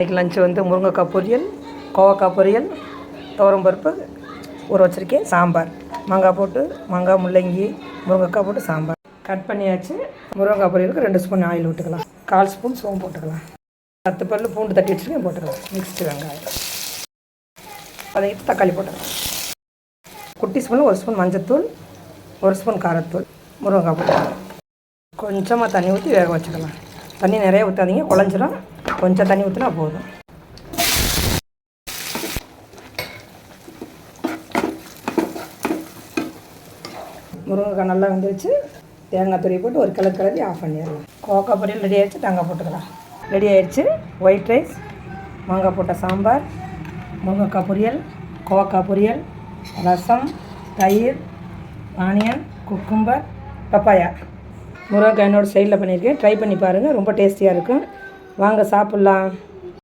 இன்றைக்கி லஞ்சு வந்து முருங்கைக்காய் பொரியல், கோவக்காய் பொரியல், துவரம்பருப்பு ஊற வச்சுருக்கேன், சாம்பார், மாங்காய் போட்டு மாங்காய் முள்ளங்கி முருங்கைக்காய் போட்டு சாம்பார் கட் பண்ணியாச்சு. முருங்கைக்காய் பொரியலுக்கு 2 ஸ்பூன் ஆயில் விட்டுக்கலாம், 1/4 ஸ்பூன் சோம்பு போட்டுக்கலாம், 10 பல் பூண்டு தட்டி வச்சுருக்கேன் போட்டுக்கலாம், மிக்ஸ்டு வெங்காயம் வதக்கிட்டு தக்காளி போட்டுக்கலாம். குட்டி ஸ்பூனில் 1 ஸ்பூன் மஞ்சத்தூள், 1 ஸ்பூன் காரத்தூள், முருங்கைக்காய் போட்டுக்கலாம். கொஞ்சமாக தண்ணி ஊற்றி வேக வச்சுக்கலாம். தண்ணி நிறைய ஊற்றாதீங்க, குழஞ்சிரும். கொஞ்சம் தண்ணி ஊற்றினா போதும். முருங்கைக்காய் நல்லா வந்துருச்சு. தேங்காய் துருவி போட்டு ஒரு கிளறி ஆஃப் பண்ணிடலாம். கோவக்காய் பொரியல் ரெடி ஆகிடுச்சு. தேங்காய் போட்டுக்கலாம். ரெடி ஆகிடுச்சு. ஒயிட் ரைஸ், மாங்காய் போட்ட சாம்பார், முருங்கைக்காய் பொரியல், கோவக்காய் பொரியல், ரசம், தயிர், ஆனியன், குக்கும்பர், பப்பாயா. முருங்கைக்காய் என்னோட ஸ்டைலில் பண்ணியிருக்கேன். ட்ரை பண்ணி பாருங்கள், ரொம்ப டேஸ்டியாக இருக்கும். வாங்க சாப்பிட்லாம்.